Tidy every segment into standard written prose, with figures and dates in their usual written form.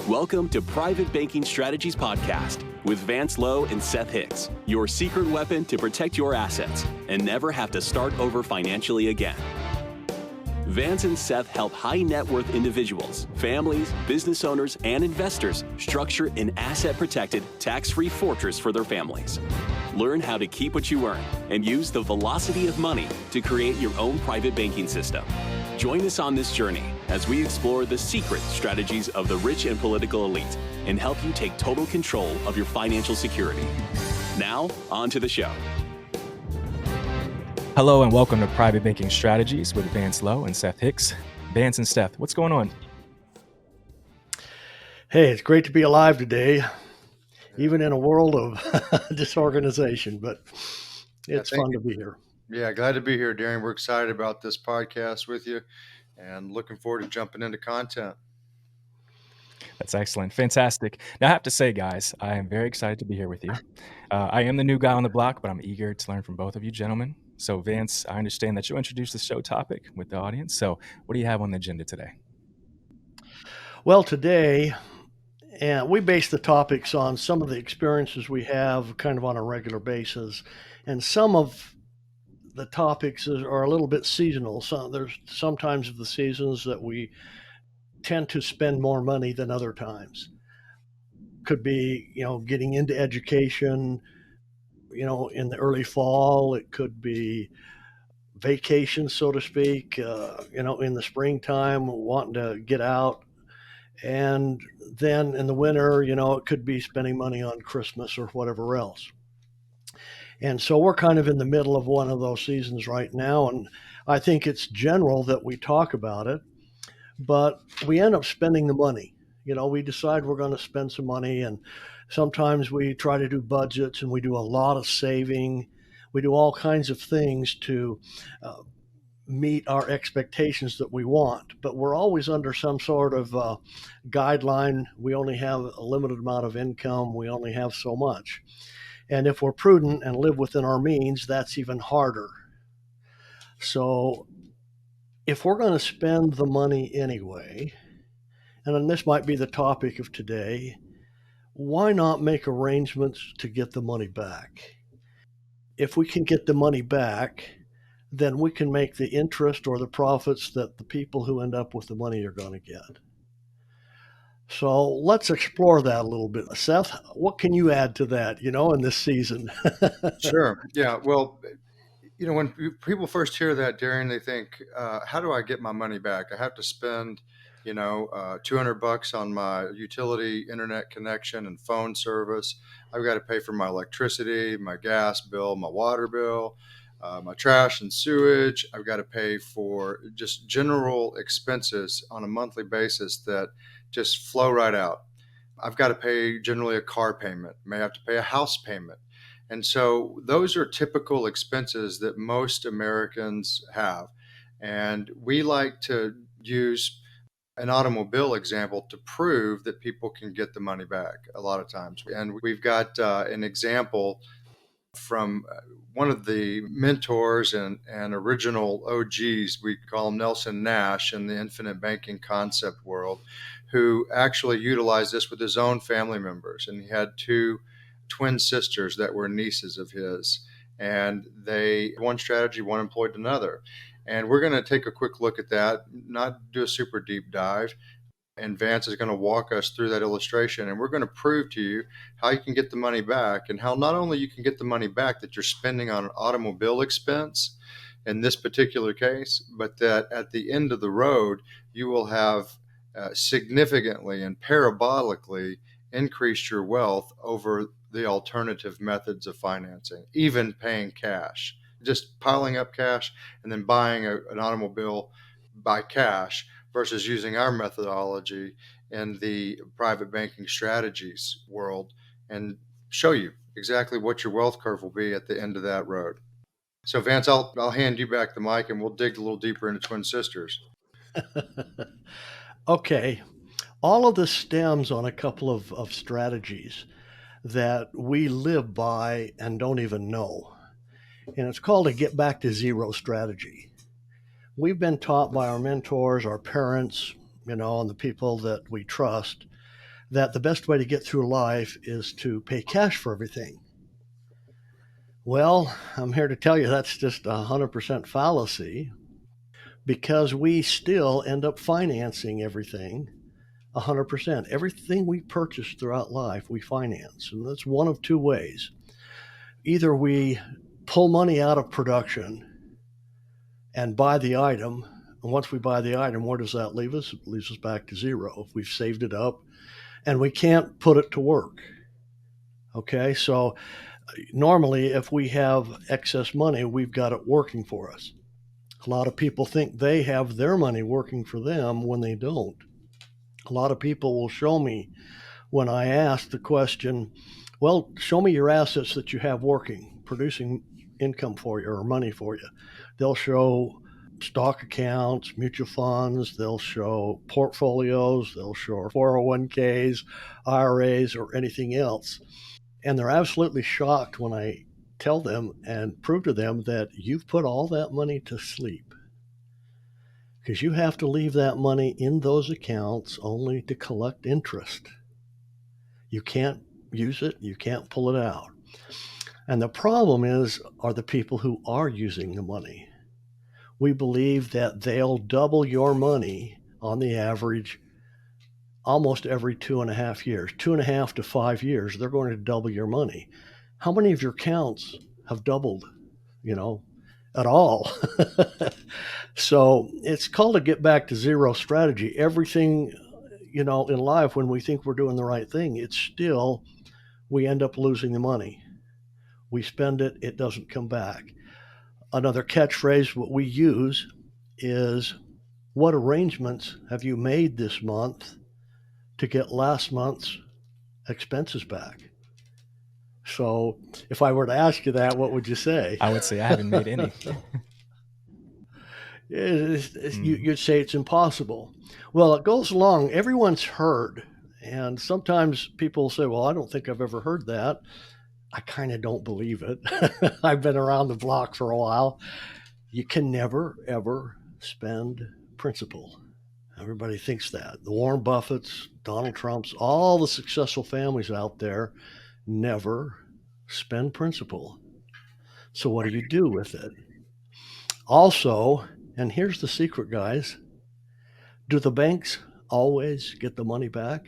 Welcome to Private Banking Strategies Podcast with Vance, Lowe, and Seth Hicks, your secret weapon to protect your assets and never have to start over financially again. Vance and Seth help high net worth individuals, families, business owners, and investors structure an asset-protected, tax-free fortress for their families. Learn how to keep what you earn and use the velocity of money to create your own private banking system. Join us on this journey as we explore the secret strategies of the rich and political elite and help you take total control of your financial security. Now, on to the show. Hello and welcome to Private Banking Strategies with Vance Lowe and Seth Hicks. Vance and Seth, what's going on? Hey, it's great to be alive today, even in a world of disorganization, but it's fun to be here. Yeah, glad to be here, Darren. We're excited about this podcast with you and looking forward to jumping into content. That's excellent. Fantastic. Now, I have to say, guys, I am very excited to be here with you. I am the new guy on the block, but I'm eager to learn from both of you gentlemen. So, Vance, I understand that you'll introduce the show topic with the audience. So, what do you have on the agenda today? Well, today, we base the topics on some of the experiences we have kind of on a regular basis, and some of the topics are a little bit seasonal. So there's sometimes of the seasons that we tend to spend more money than other times. Could be, getting into education, in the early fall. It could be vacation, so to speak, in the springtime, wanting to get out. And then in the winter, it could be spending money on Christmas or whatever else. And so we're kind of in the middle of one of those seasons right now. And I think it's general that we talk about it, but we end up spending the money. We decide we're going to spend some money, and sometimes we try to do budgets and we do a lot of saving. We do all kinds of things to meet our expectations that we want, but we're always under some sort of guideline. We only have a limited amount of income. We only have so much. And if we're prudent and live within our means, that's even harder. So if we're going to spend the money anyway, and then this might be the topic of today, why not make arrangements to get the money back? If we can get the money back, then we can make the interest or the profits that the people who end up with the money are going to get. So let's explore that a little bit. Seth, what can you add to that, in this season? Sure. Yeah. Well, when people first hear that, Darren, they think, how do I get my money back? I have to spend, $200 on my utility internet connection and phone service. I've got to pay for my electricity, my gas bill, my water bill, my trash and sewage. I've got to pay for just general expenses on a monthly basis that just flow right out. I've got to pay generally a car payment, may have to pay a house payment. And so those are typical expenses that most Americans have. And we like to use an automobile example to prove that people can get the money back a lot of times. And we've got an example from one of the mentors and original OGs, we call him Nelson Nash in the infinite banking concept world, who actually utilized this with his own family members. And he had two twin sisters that were nieces of his. And one strategy, one employed another. And we're going to take a quick look at that, not do a super deep dive. And Vance is going to walk us through that illustration. And we're going to prove to you how you can get the money back, and how not only you can get the money back that you're spending on an automobile expense in this particular case, but that at the end of the road, you will have significantly and parabolically increased your wealth over the alternative methods of financing, even paying cash, just piling up cash and then buying an automobile by cash versus using our methodology in the private banking strategies world and show you exactly what your wealth curve will be at the end of that road. So Vance, I'll hand you back the mic and we'll dig a little deeper into twin sisters. Okay. All of this stems on a couple of strategies that we live by and don't even know. And it's called a get back to zero strategy. We've been taught by our mentors, our parents, and the people that we trust that the best way to get through life is to pay cash for everything. Well, I'm here to tell you that's just 100% fallacy, because we still end up financing everything 100%. Everything we purchase throughout life, we finance. And that's one of two ways. Either we pull money out of production and buy the item. And once we buy the item, where does that leave us? It leaves us back to zero. If we've saved it up and we can't put it to work. Okay, so normally if we have excess money, we've got it working for us. A lot of people think they have their money working for them when they don't. A lot of people will show me when I ask the question, well, show me your assets that you have working, producing income for you or money for you. They'll show stock accounts, mutual funds, they'll show portfolios, they'll show 401ks, IRAs, or anything else. And they're absolutely shocked when I tell them and prove to them that you've put all that money to sleep, because you have to leave that money in those accounts only to collect interest. You can't use it, you can't pull it out. And the problem are the people who are using the money. We believe that they'll double your money on the average almost every 2.5 years. 2.5 to 5 years, they're going to double your money. How many of your accounts have doubled, at all? So it's called a get back to zero strategy. Everything, in life, when we think we're doing the right thing, it's still, we end up losing the money. We spend it, it doesn't come back. Another catchphrase what we use is, what arrangements have you made this month to get last month's expenses back? So if I were to ask you that, what would you say? I would say I haven't made any. You'd say it's impossible. Well, it goes along, everyone's heard. And sometimes people say, well, I don't think I've ever heard that. I kind of don't believe it. I've been around the block for a while. You can never, ever spend principal. Everybody thinks that. The Warren Buffetts, Donald Trumps, all the successful families out there never spend principal. So what do you do with it? Also, and here's the secret, guys, do the banks always get the money back?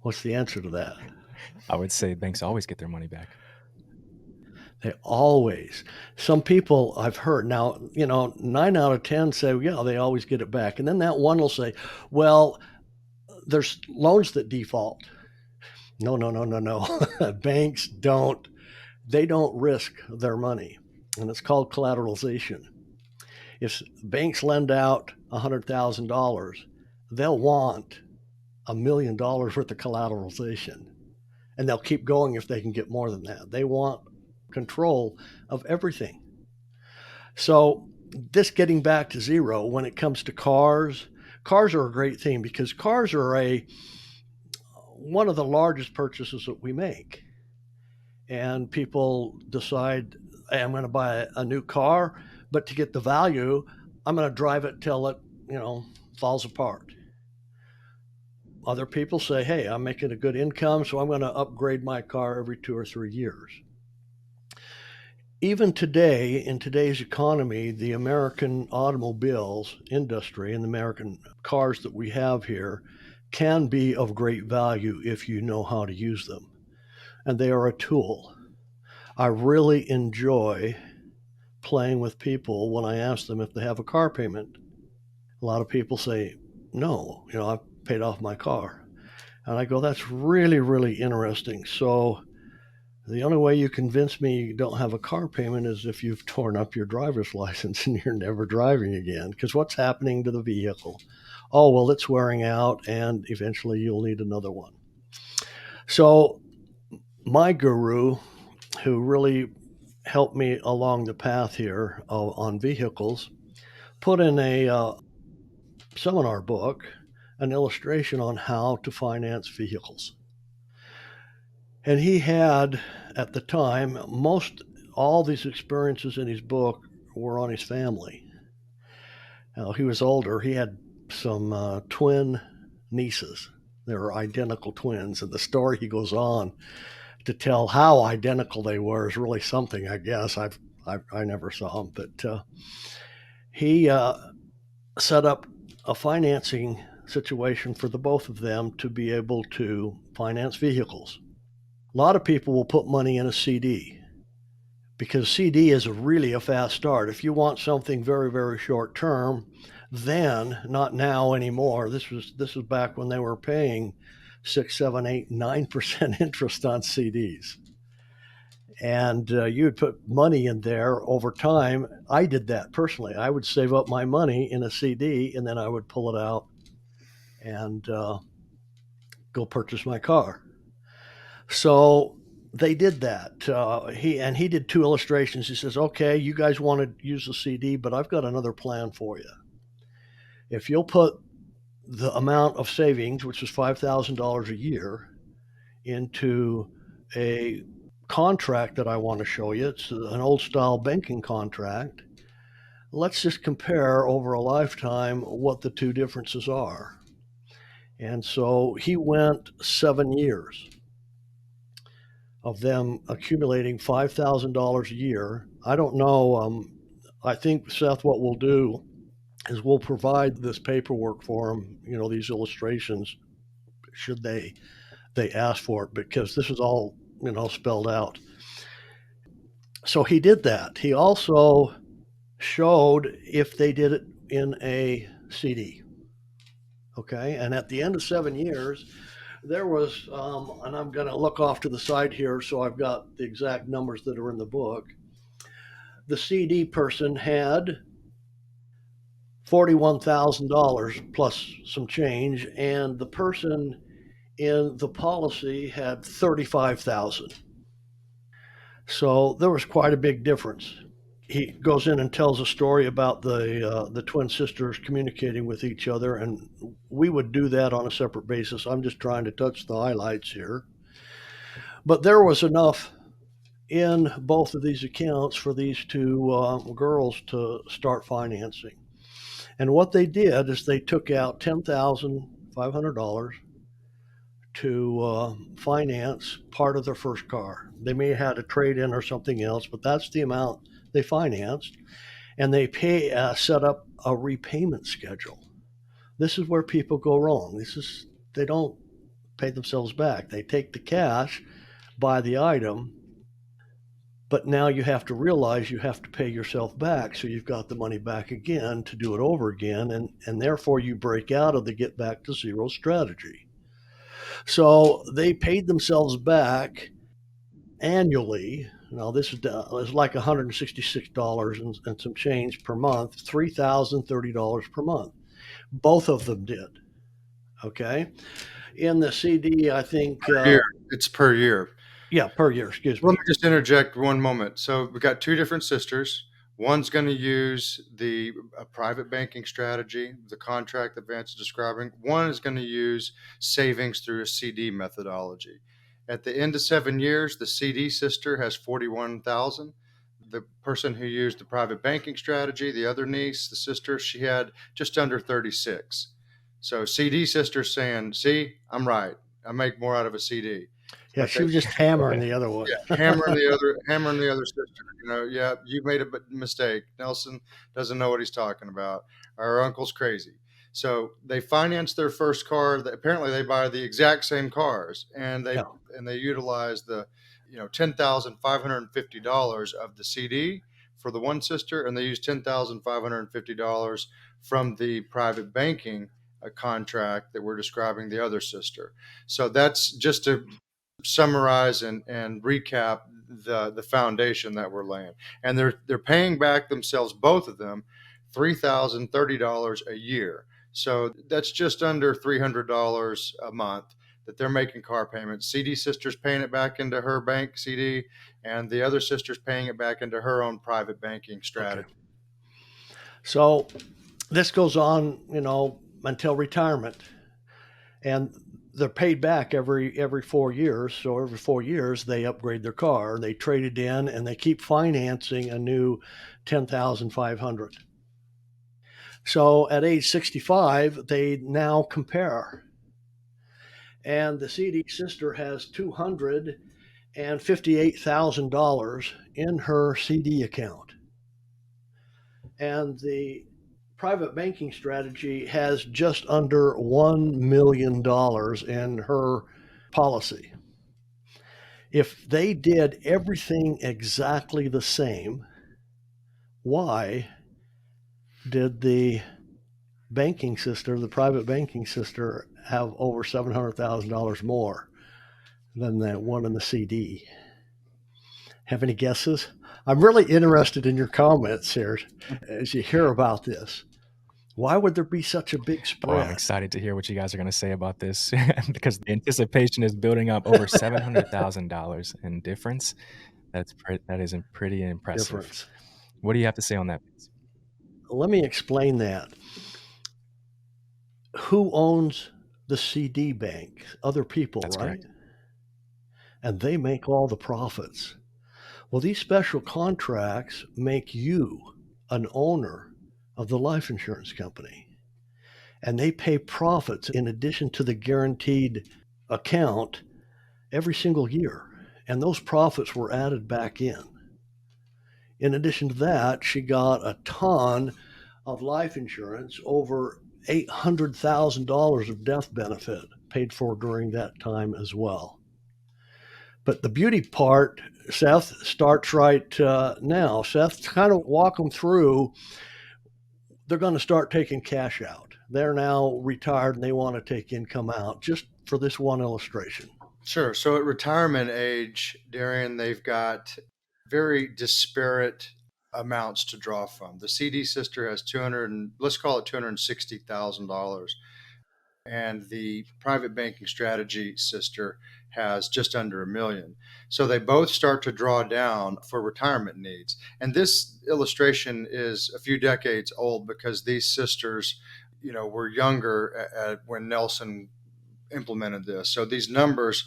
What's the answer to that? I would say banks always get their money back. They always. Some people I've heard now, 9 out of 10 say, yeah, they always get it back. And then that one will say, well, there's loans that default. No. Banks don't risk their money. And it's called collateralization. If banks lend out $100,000, they'll want $1 million worth of collateralization. And they'll keep going if they can get more than that. They want control of everything. So this getting back to zero, when it comes to cars are a great thing, because cars are one of the largest purchases that we make. And people decide, hey, I'm going to buy a new car, but to get the value, I'm going to drive it till it, falls apart. Other people say, hey, I'm making a good income, so I'm going to upgrade my car every 2 or 3 years. Even today, in today's economy, the American automobiles industry and the American cars that we have here can be of great value if you know how to use them. And they are a tool. I really enjoy playing with people when I ask them if they have a car payment. A lot of people say, no, I've paid off my car. And I go, that's really, really interesting. So the only way you convince me you don't have a car payment is if you've torn up your driver's license and you're never driving again. Because what's happening to the vehicle? Oh, well, it's wearing out and eventually you'll need another one. So my guru, who really helped me along the path here on vehicles, put in a seminar book an illustration on how to finance vehicles. And he had, at the time, all these experiences in his book were on his family. Now, he was older. He had some twin nieces. They were identical twins. And the story he goes on to tell how identical they were is really something, I guess. I never saw him, but he set up a financing situation for the both of them to be able to finance vehicles. A lot of people will put money in a CD because CD is really a fast start. If you want something very, very short term, then, not now anymore. This was back when they were paying 6, 7, 8, 9% interest on CDs. And you would put money in there over time. I did that personally. I would save up my money in a CD, and then I would pull it out and go purchase my car. So they did that. He did 2 illustrations. He says, okay, you guys want to use the CD, but I've got another plan for you. If you'll put the amount of savings, which is $5,000 a year, into a contract that I want to show you, it's an old style banking contract. Let's just compare over a lifetime what the 2 differences are. And so he went 7 years of them accumulating $5,000 a year. I don't know. I think, Seth, what we'll do is we'll provide this paperwork for them, these illustrations, should they ask for it, because this is all, spelled out. So he did that. He also showed if they did it in a CD. Okay. And at the end of 7 years, there was, and I'm going to look off to the side here so I've got the exact numbers that are in the book. The CD person had $41,000 plus some change, and the person in the policy had $35,000. So there was quite a big difference. He goes in and tells a story about the twin sisters communicating with each other, and we would do that on a separate basis. I'm just trying to touch the highlights here. But there was enough in both of these accounts for these 2 girls to start financing. And what they did is they took out $10,500 to finance part of their first car. They may have had a trade-in or something else, but that's the amount they financed. And they set up a repayment schedule. This is where people go wrong. They don't pay themselves back. They take the cash, buy the item, but now you have to realize you have to pay yourself back, so you've got the money back again to do it over again, and therefore you break out of the get back to zero strategy. So they paid themselves back annually. Now this is like $166 and some change per month, $3,030 per month. Both of them did. Okay. In the CD, I think it's per year. Yeah, per year. Excuse me. Let me just interject one moment. So we've got 2 different sisters. One's going to use the private banking strategy, the contract that Vance is describing. One is going to use savings through a CD methodology. At the end of 7 years, the CD sister has $41,000. The person who used the private banking strategy, the other niece, the sister, she had just under 36. So CD sister saying, "See, I'm right. I make more out of a CD." Yeah, she was just hammering the other one. Yeah, hammering the other sister. Yeah, you made a mistake. Nelson doesn't know what he's talking about. Our uncle's crazy. So they finance their first car. Apparently, they buy the exact same cars, and they utilize the $10,550 of the CD for the one sister, and they use $10,550 from the private banking contract that we're describing the other sister. So that's just to summarize and recap the foundation that we're laying. And they're paying back themselves, both of them, $3,030 a year. So that's just under $300 a month that they're making car payments. CD sister's paying it back into her bank CD, and the other sister's paying it back into her own private banking strategy. Okay. So this goes on, until retirement, and they're paid back every 4 years. So every 4 years they upgrade their car, they trade it in, and they keep financing a new $10,500. So at age 65, they now compare. and the CD sister has $258,000 in her CD account. And the private banking strategy has just under $1 million in her policy. If they did everything exactly the same, why did the banking sister, the private banking sister, have over $700,000 more than that one in the CD? Have any guesses? I'm really interested in your comments here as you hear about this. Why would there be such a big Oh, I'm spread? excited to hear what you guys are going to say about this because the anticipation is building up. Over $700,000 in difference. That is pretty impressive. Difference. What do you have to say on that? Let me explain that. Who owns the CD bank? Other people, That's right? correct. And they make all the profits. Well, these special contracts make you an owner of the life insurance company. And they pay profits in addition to the guaranteed account every single year. And those profits were added back in. In addition to that, she got a ton of life insurance, over $800,000 of death benefit paid for during that time as well. But the beauty part, Seth, starts right now. Seth, kind of walk them through. They're going to start taking cash out. They're now retired and they want to take income out, just for this one illustration. Sure. So at retirement age, Darian, they've got very disparate amounts to draw from. The CD sister has let's call it $260,000. And the private banking strategy sister has just under $1 million. So they both start to draw down for retirement needs. And this illustration is a few decades old because these sisters, were younger when Nelson implemented this. So these numbers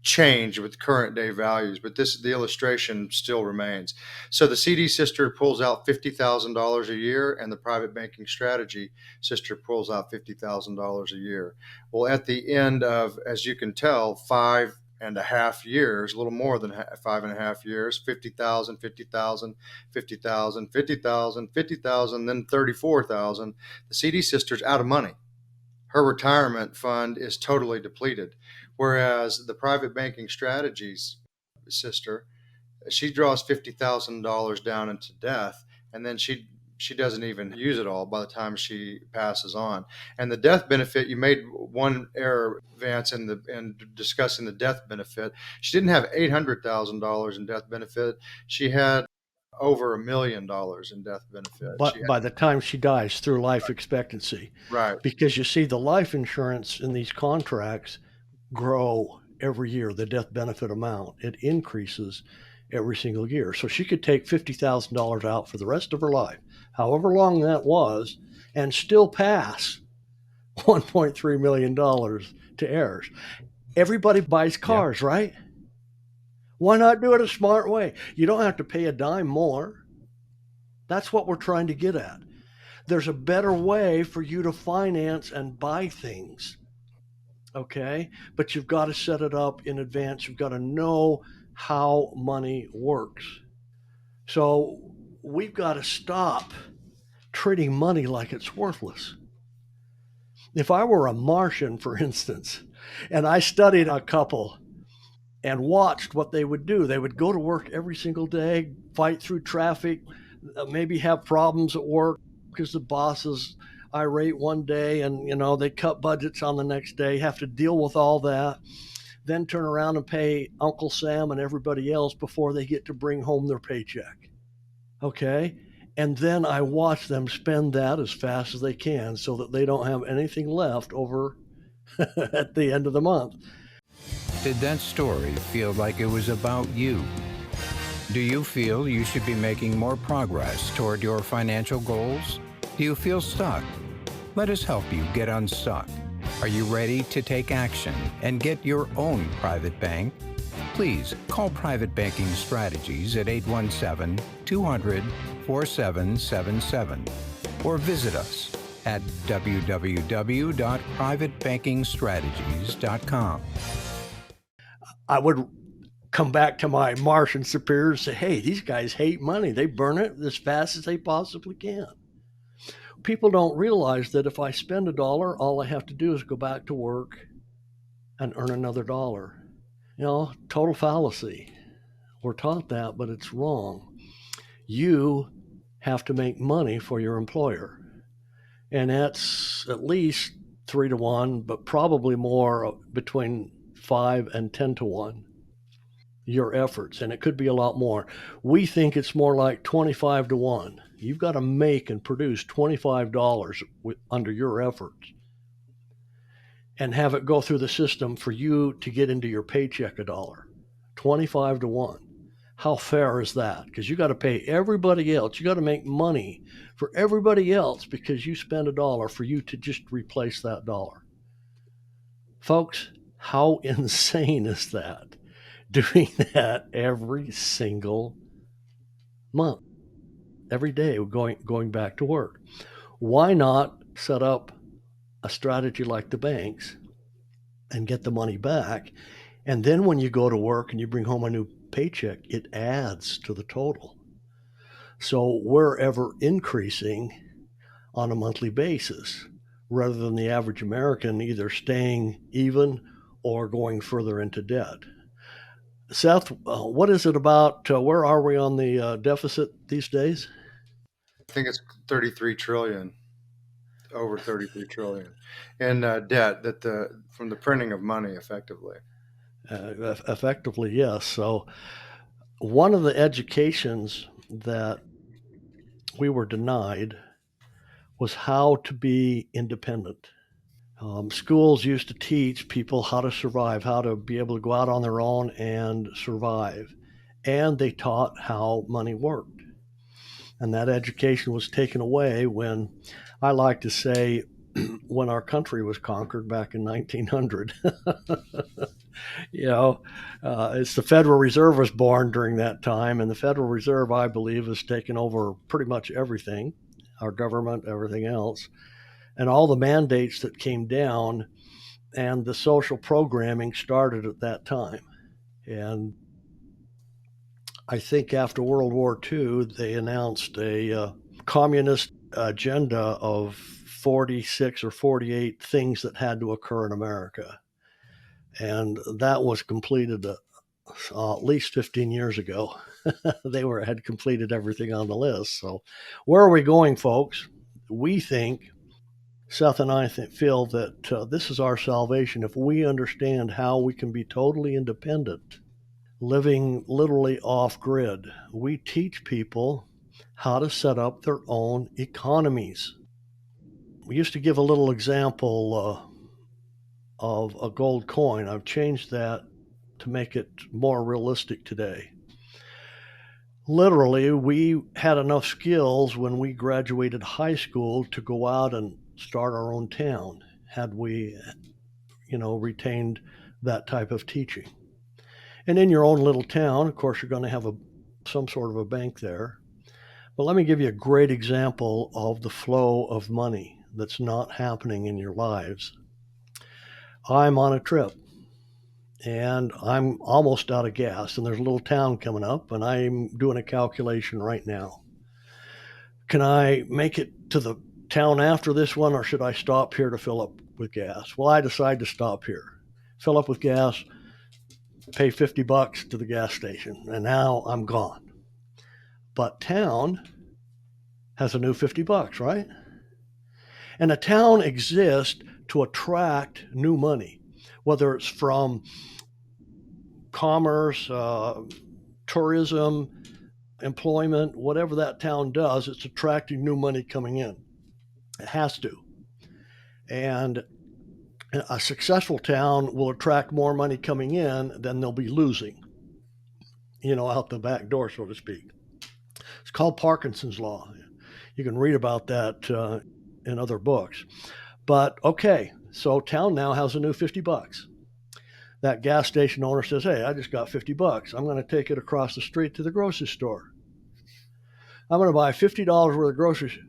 change with current day values, but the illustration still remains. So the CD sister pulls out $50,000 a year, and the private banking strategy sister pulls out $50,000 a year. Well, at the end of, as you can tell, 5.5 years, a little more than 5.5 years, 50,000, 50,000, 50,000, 50,000, 50,000, then 34,000. The CD sister's out of money. Her retirement fund is totally depleted. Whereas the private banking strategies sister, she draws $50,000 down into death, and then she doesn't even use it all by the time she passes on. And the death benefit, you made one error, Vance, in discussing the death benefit. She didn't have $800,000 in death benefit. She had over $1 million in death benefit. But by the time she dies, through life expectancy. Right. Because you see, the life insurance in these contracts grow every year, the death benefit amount. It increases every single year. So she could take $50,000 out for the rest of her life, however long that was, and still pass $1.3 million to heirs. Everybody buys cars, right? Why not do it a smart way? You don't have to pay a dime more. That's what we're trying to get at. There's a better way for you to finance and buy things. Okay, but you've got to set it up in advance. You've got to know how money works. So we've got to stop treating money like it's worthless. If I were a Martian, for instance, and I studied a couple and watched what they would do, they would go to work every single day, fight through traffic, maybe have problems at work because the boss is irate one day and they cut budgets on the next day, have to deal with all that, then turn around and pay Uncle Sam and everybody else before they get to bring home their paycheck. Okay? And then I watch them spend that as fast as they can so that they don't have anything left over at the end of the month. Did that story feel like it was about you? Do you feel you should be making more progress toward your financial goals? Do you feel stuck? Let us help you get unstuck. Are you ready to take action and get your own private bank? Please call Private Banking Strategies at 817-200-4777 or visit us at www.privatebankingstrategies.com. I would come back to my Martian superiors and say, hey, these guys hate money. They burn it as fast as they possibly can. People don't realize that if I spend $1, all I have to do is go back to work and earn another $1. Total fallacy. We're taught that, but it's wrong. You have to make money for your employer. And that's at least 3 to 1, but probably more, between 5 and 10 to 1, your efforts. And it could be a lot more. We think it's more like 25 to 1. You've got to make and produce $25 under your efforts and have it go through the system for you to get into your paycheck $1. 25 to 1. How fair is that? Because you got to pay everybody else. You got to make money for everybody else because you spend $1 for you to just replace that $1. Folks, how insane is that? Doing that every single month, every day, going back to work. Why not set up a strategy like the banks and get the money back? And then when you go to work and you bring home a new paycheck, it adds to the total. So we're ever increasing on a monthly basis rather than the average American either staying even or going further into debt. Seth, what is it about? Where are we on the deficit these days? I think it's 33 trillion, over 33 trillion in debt from the printing of money, effectively. Effectively, yes. So one of the educations that we were denied was how to be independent. Schools used to teach people how to survive, how to be able to go out on their own and survive. And they taught how money worked. And that education was taken away when, I like to say, when our country was conquered back in 1900. It's the Federal Reserve was born during that time, and the Federal Reserve, I believe, has taken over pretty much everything, our government, everything else, and all the mandates that came down, and the social programming started at that time. And I think after World War II, they announced a communist agenda of 46 or 48 things that had to occur in America. And that was completed at least 15 years ago. They had completed everything on the list. So where are we going, folks? We think, Seth and I feel that this is our salvation. If we understand how we can be totally independent, living literally off grid, we teach people how to set up their own economies. We used to give a little example of a gold coin. I've changed that to make it more realistic today. Literally, we had enough skills when we graduated high school to go out and start our own town, had we, retained that type of teaching. And in your own little town, of course, you're going to have some sort of a bank there. But let me give you a great example of the flow of money that's not happening in your lives. I'm on a trip and I'm almost out of gas, and there's a little town coming up, and I'm doing a calculation right now. Can I make it to the town after this one, or should I stop here to fill up with gas? Well, I decide to stop here, fill up with gas, pay $50 to the gas station, and now I'm gone. But town has a new $50, right? And a town exists to attract new money, whether it's from commerce, tourism, employment, whatever that town does, it's attracting new money coming in. It has to. And a successful town will attract more money coming in than they'll be losing, out the back door, so to speak. It's called Parkinson's Law. You can read about that in other books. But okay, so town now has a new $50. That gas station owner says, hey, I just got $50. I'm going to take it across the street to the grocery store. I'm going to buy $50 worth of groceries.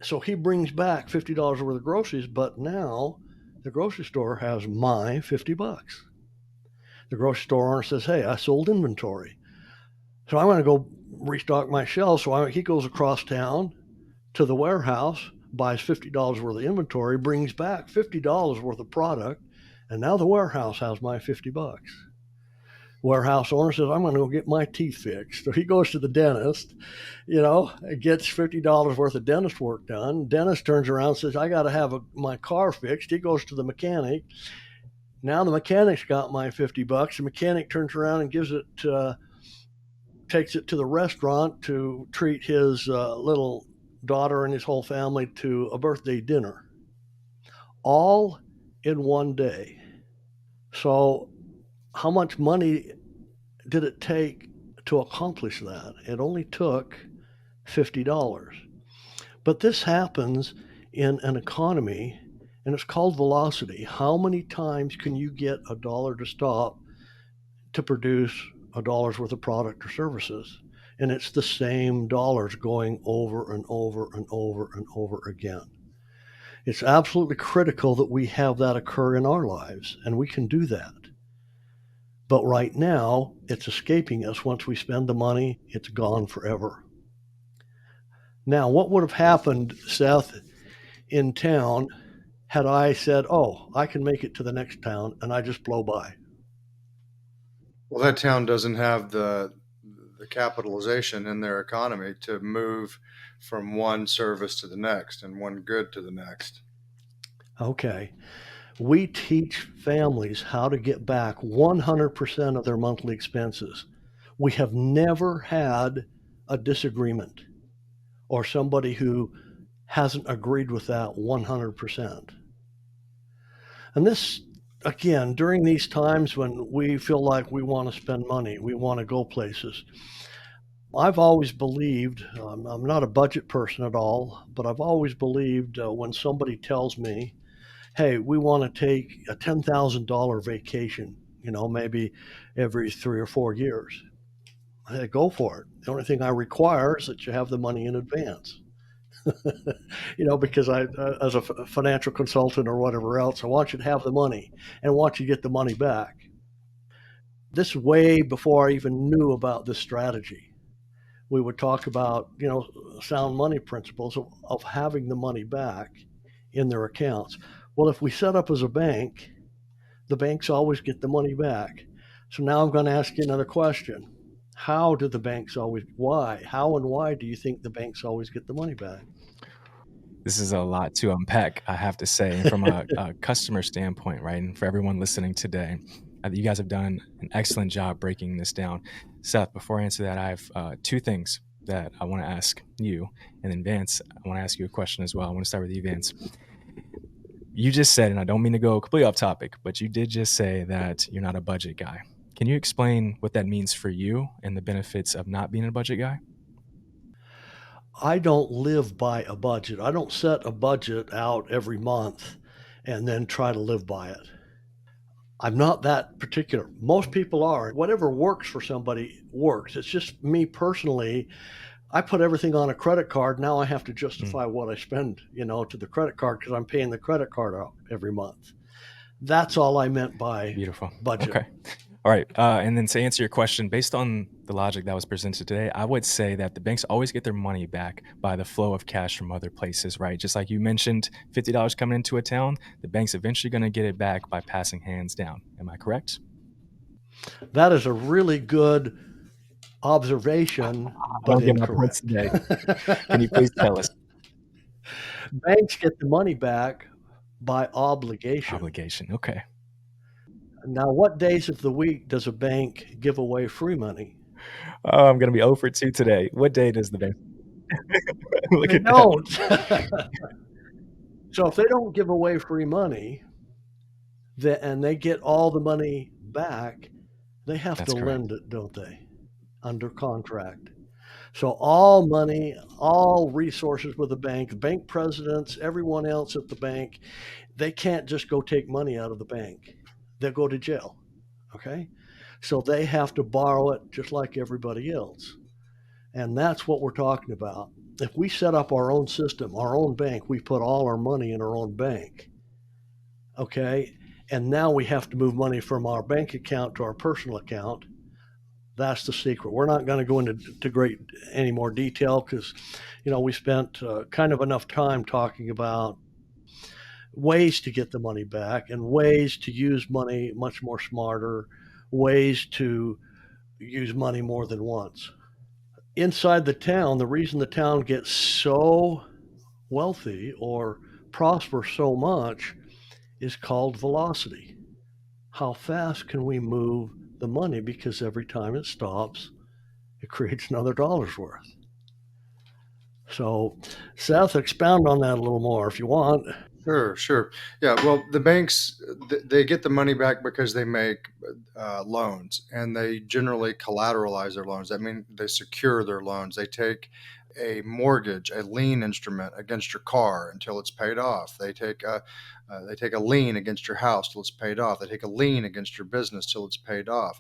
So he brings back $50 worth of groceries, but now the grocery store has my $50. The grocery store owner says, hey, I sold inventory. So I want to go restock my shelves. So he goes across town to the warehouse, buys $50 worth of inventory, brings back $50 worth of product, and now the warehouse has my $50. Warehouse owner says, I'm going to go get my teeth fixed. So he goes to the dentist, gets $50 worth of dentist work done. Dentist turns around and says, I got to have my car fixed. He goes to the mechanic. Now the mechanic's got my $50. The mechanic turns around and takes it to the restaurant to treat his little daughter and his whole family to a birthday dinner, all in one day. So how much money did it take to accomplish that? It only took $50. But this happens in an economy, and it's called velocity. How many times can you get a dollar to stop to produce a dollar's worth of product or services? And it's the same dollars going over and over and over and over again. It's absolutely critical that we have that occur in our lives, and we can do that. But right now, it's escaping us. Once we spend the money, it's gone forever. Now, what would have happened, Seth, in town had I said, oh, I can make it to the next town, and I just blow by? Well, that town doesn't have the capitalization in their economy to move from one service to the next and one good to the next. Okay. We teach families how to get back 100% of their monthly expenses. We have never had a disagreement or somebody who hasn't agreed with that 100%. And this, again, during these times when we feel like we want to spend money, we want to go places. I've always believed, I'm not a budget person at all, but I've always believed when somebody tells me, hey, we want to take a $10,000 vacation, maybe every 3 or 4 years. Hey, go for it. The only thing I require is that you have the money in advance. Because I, as a financial consultant or whatever else, I want you to have the money and want you to get the money back. This way before I even knew about this strategy. We would talk about, sound money principles of having the money back in their accounts. Well, if we set up as a bank, the banks always get the money back. So now I'm going to ask you another question. How do the banks always, how and why do you think the banks always get the money back? This is a lot to unpack, I have to say, from a customer standpoint, right? And for everyone listening today, you guys have done an excellent job breaking this down. Seth, before I answer that, I have 2 things that I want to ask you. And then Vance, I want to ask you a question as well. I want to start with you, Vance. You just said, and I don't mean to go completely off topic, but you did just say that you're not a budget guy. Can you explain what that means for you and the benefits of not being a budget guy? I don't live by a budget. I don't set a budget out every month and then try to live by it. I'm not that particular. Most people are. Whatever works for somebody works. It's just me personally. I put everything on a credit card. Now I have to justify what I spend, to the credit card because I'm paying the credit card out every month. That's all I meant by Beautiful. budget. Okay. All right. And then to answer your question, based on the logic that was presented today, I would say that the banks always get their money back by the flow of cash from other places, right? Just like you mentioned, $50 coming into a town, the bank's eventually going to get it back by passing hands down. Am I correct? That is a really good observation, but incorrect. Today. Can you please tell us? Banks get the money back by obligation. Obligation. Okay. Now, what days of the week does a bank give away free money? Oh, I'm going to be 0 for 2 today. What day does the bank? Look They at that. don't. So if they don't give away free money, and they get all the money back, they have That's to correct. lend it, don't they? Under contract. So all money, all resources with the bank presidents, everyone else at the bank, they can't just go take money out of the bank. They'll go to jail. Okay? So they have to borrow it just like everybody else. And that's what we're talking about. if we set up our own system, our own bank, we put all our money in our own bank, okay? And now we have to move money from our bank account to our personal account. That's the secret. We're not going to go into any more detail because, we spent kind of enough time talking about ways to get the money back and ways to use money much more smarter, ways to use money more than once. Inside the town, the reason the town gets so wealthy or prosper so much is called velocity. How fast can we move the money? Because every time it stops, it creates another dollar's worth. So, Seth, expound on that a little more if you want. Sure. Yeah, well, the banks, they get the money back because they make loans, and they generally collateralize their loans. That means they secure their loans. They take a mortgage, a lien instrument against your car until it's paid off. They take a lien against your house till it's paid off. They take a lien against your business till it's paid off.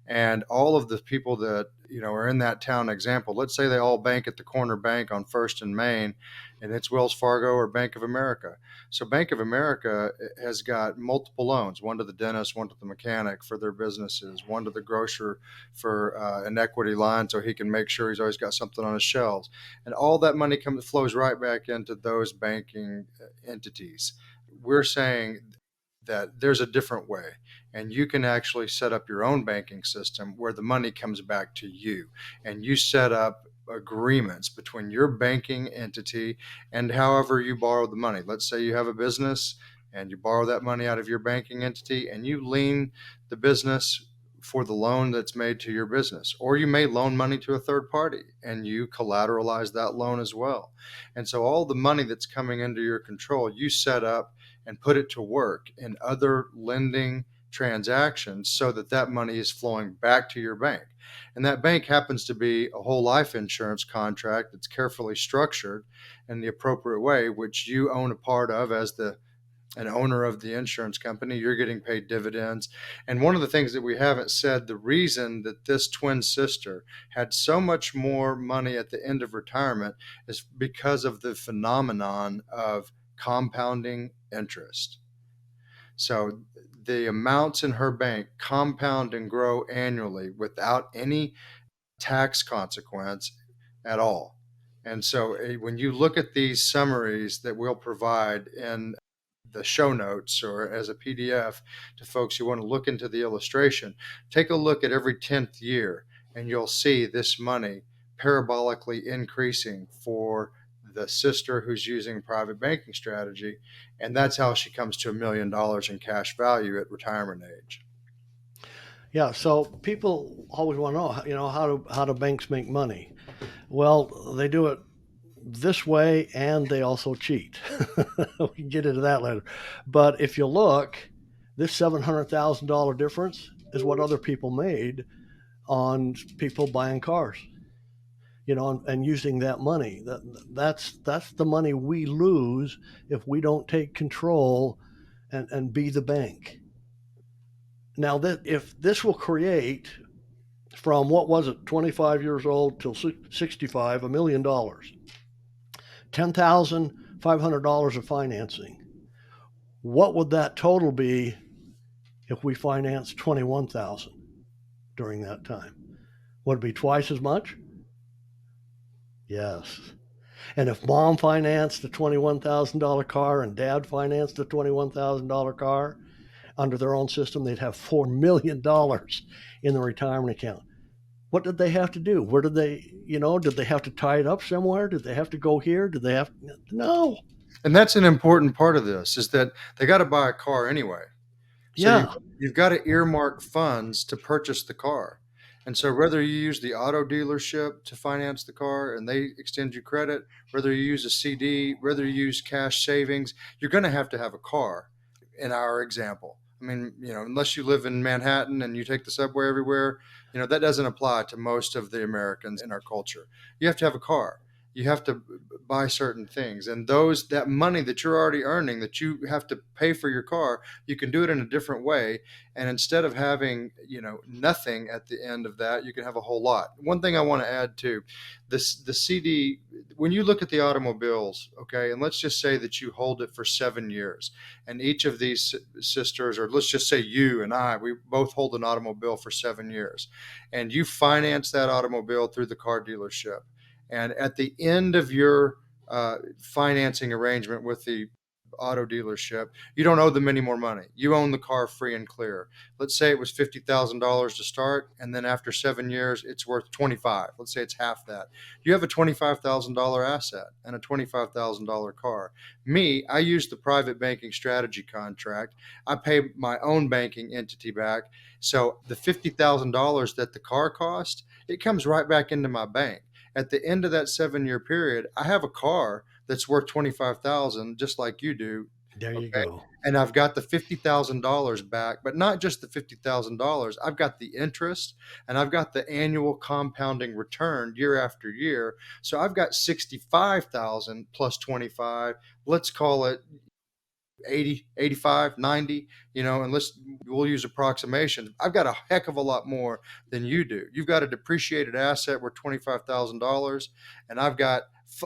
And all of the people that are in that town example, let's say they all bank at the corner bank on First and Main, and it's Wells Fargo or Bank of America. So Bank of America has got multiple loans, one to the dentist, one to the mechanic for their businesses, one to the grocer for an equity line so he can make sure he's always got something on his shelves. And all that money flows right back into those banking entities. We're saying that there's a different way, and you can actually set up your own banking system where the money comes back to you, and you set up agreements between your banking entity and however you borrow the money. Let's say you have a business and you borrow that money out of your banking entity and you lien the business for the loan that's made to your business, or you may loan money to a third party and you collateralize that loan as well. And so all the money that's coming into your control, you set up and put it to work in other lending transactions so that money is flowing back to your bank. And that bank happens to be a whole life insurance contract that's carefully structured in the appropriate way, which you own a part of as an owner of the insurance company. You're getting paid dividends. And one of the things that we haven't said, the reason that this twin sister had so much more money at the end of retirement is because of the phenomenon of compounding interest. So the amounts in her bank compound and grow annually without any tax consequence at all. And so when you look at these summaries that we'll provide in the show notes or as a PDF to folks who want to look into the illustration, take a look at every 10th year and you'll see this money parabolically increasing for the sister who's using private banking strategy. And that's how she comes to $1 million in cash value at retirement age. Yeah, so people always want to know, how do banks make money? Well, they do it this way, and they also cheat. We can get into that later. But if you look, this $700,000 difference is what other people made on people buying cars, and using that money. That's the money we lose if we don't take control and be the bank. Now, if this will create from, what was it, 25 years old till 65, $1 million, $10,500 of financing, what would that total be if we financed 21,000 during that time? Would it be twice as much? Yes. And if mom financed a $21,000 car and dad financed a $21,000 car under their own system, they'd have $4 million in the retirement account. What did they have to do? Where did they, did they have to tie it up somewhere? Did they have to go here? No. And that's an important part of this, is that they got to buy a car anyway. So Yeah. you've got to earmark funds to purchase the car. And so whether you use the auto dealership to finance the car and they extend you credit, whether you use a CD, whether you use cash savings, you're going to have a car in our example. I mean, unless you live in Manhattan and you take the subway everywhere, that doesn't apply to most of the Americans in our culture. You have to have a car. you have to buy certain things, and that money that you're already earning that you have to pay for your car, you can do it in a different way. And instead of having, nothing at the end of that, you can have a whole lot. One thing I want to add too, the CD, when you look at the automobiles, okay, and let's just say that you hold it for 7 years, and each of these sisters, or let's just say you and I, we both hold an automobile for 7 years, and you finance that automobile through the car dealership. And at the end of your financing arrangement with the auto dealership, you don't owe them any more money. You own the car free and clear. Let's say it was $50,000 to start, and then after 7 years, it's worth 25. Let's say it's half that. You have a $25,000 asset and a $25,000 car. Me, I use the private banking strategy contract. I pay my own banking entity back. So the $50,000 that the car cost, it comes right back into my bank. At the end of that 7-year period, I have a car that's worth $25,000, just like you do. There you go. And I've got the $50,000 back, but not just the $50,000. I've got the interest, and I've got the annual compounding return year after year. So I've got 65,000 plus 25. Let's call it 80, 85, 90, and we'll use approximations. I've got a heck of a lot more than you do. You've got a depreciated asset worth $25,000, and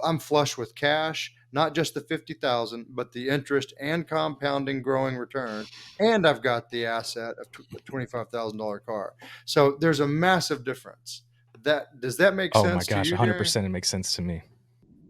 I'm flush with cash, not just the 50,000, but the interest and compounding growing return. And I've got the asset of a $25,000 car. So there's a massive difference. Does that make sense? Oh my gosh, to you, 100%. It makes sense to me.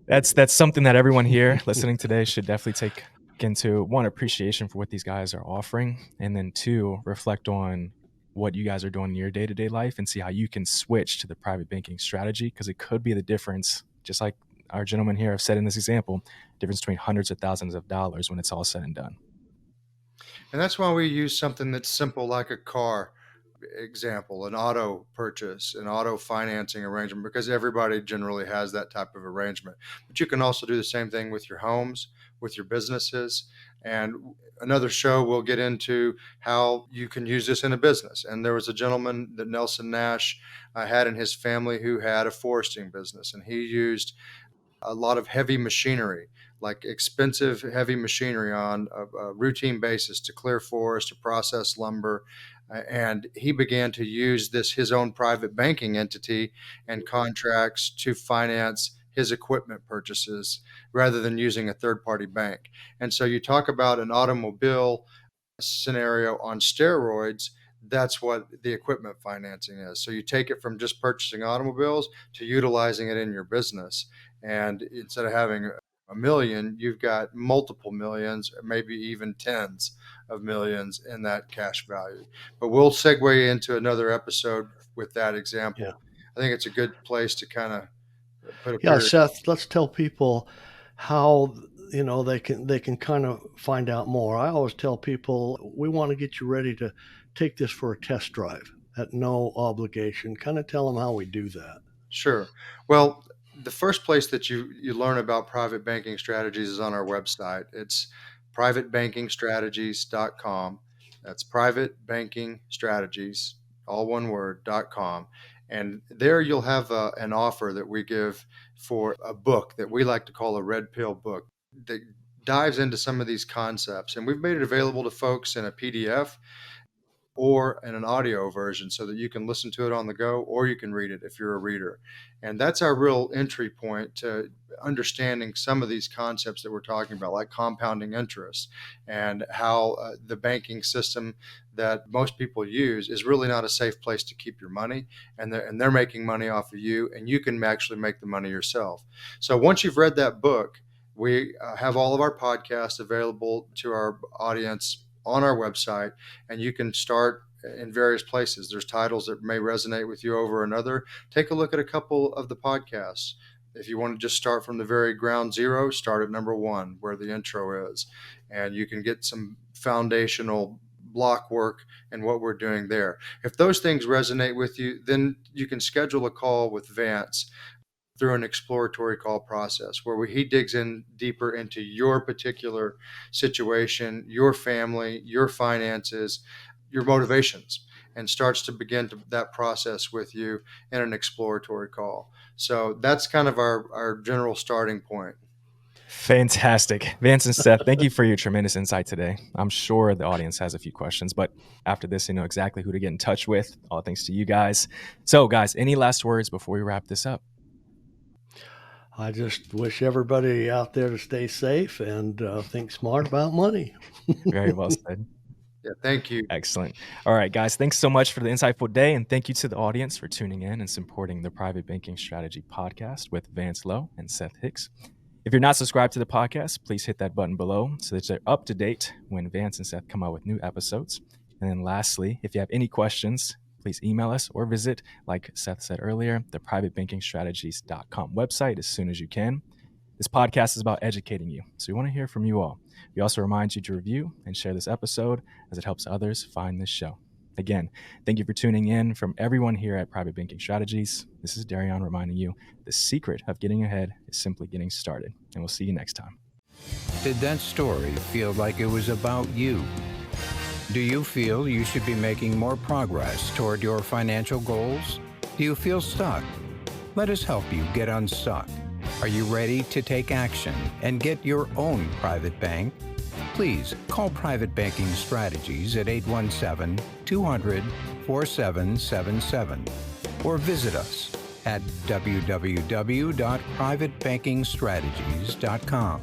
That's something that everyone here listening today should definitely take into. One, appreciation for what these guys are offering, and then two, reflect on what you guys are doing in your day-to-day life and see how you can switch to the private banking strategy, because it could be the difference, just like our gentlemen here have said in this example, difference between hundreds of thousands of dollars when it's all said and done. And that's why we use something that's simple, like a car example, an auto purchase, an auto financing arrangement, because everybody generally has that type of arrangement. But you can also do the same thing with your homes, with your businesses. And another show, we'll get into how you can use this in a business. And there was a gentleman that Nelson Nash had in his family who had a foresting business, and he used a lot of heavy machinery, like expensive heavy machinery on a routine basis to clear forest, to process lumber. And he began to use his own private banking entity and contracts to finance his equipment purchases rather than using a third-party bank. And so you talk about an automobile scenario on steroids. That's what the equipment financing is. So you take it from just purchasing automobiles to utilizing it in your business. And instead of having a million, you've got multiple millions, maybe even tens of millions in that cash value. But we'll segue into another episode with that example. Yeah. I think it's a good place to kind of put a Yeah, period. Seth, let's tell people how they can kind of find out more. I always tell people we want to get you ready to take this for a test drive at no obligation. Kind of tell them how we do that. Sure. Well, the first place that you learn about private banking strategies is on our website. It's privatebankingstrategies.com. That's privatebankingstrategies, all one word, .com. And there you'll have an offer that we give for a book that we like to call a red pill book that dives into some of these concepts. And we've made it available to folks in a PDF or in an audio version so that you can listen to it on the go, or you can read it if you're a reader. And that's our real entry point to understanding some of these concepts that we're talking about, like compounding interest, and how the banking system that most people use is really not a safe place to keep your money, and they're making money off of you, and you can actually make the money yourself. So once you've read that book, we have all of our podcasts available to our audience on our website, and you can start in various places. There's titles that may resonate with you over another. Take a look at a couple of the podcasts. If you want to just start from the very ground zero, start at number 1, where the intro is, and you can get some foundational block work and what we're doing there. If those things resonate with you, then you can schedule a call with Vance through an exploratory call process where he digs in deeper into your particular situation, your family, your finances, your motivations. and starts to begin that process with you in an exploratory call. So that's kind of our general starting point. Fantastic. Vance and Seth, thank you for your tremendous insight today. I'm sure the audience has a few questions, but after this, you know exactly who to get in touch with. All thanks to you guys. So, guys, any last words before we wrap this up? I just wish everybody out there to stay safe and think smart about money. Very well said. Yeah, thank you. Excellent. All right, guys, thanks so much for the insightful day. And thank you to the audience for tuning in and supporting the Private Banking Strategy podcast with Vance Lowe and Seth Hicks. If you're not subscribed to the podcast, please hit that button below so that you're up to date when Vance and Seth come out with new episodes. And then lastly, if you have any questions, please email us or visit, like Seth said earlier, the privatebankingstrategies.com website as soon as you can. This podcast is about educating you, so we want to hear from you all. We also remind you to review and share this episode as it helps others find this show. Again, thank you for tuning in. From everyone here at Private Banking Strategies, this is Darion reminding you the secret of getting ahead is simply getting started. And we'll see you next time. Did that story feel like it was about you? Do you feel you should be making more progress toward your financial goals? Do you feel stuck? Let us help you get unstuck. Are you ready to take action and get your own private bank? Please call Private Banking Strategies at 817-200-4777 or visit us at www.privatebankingstrategies.com.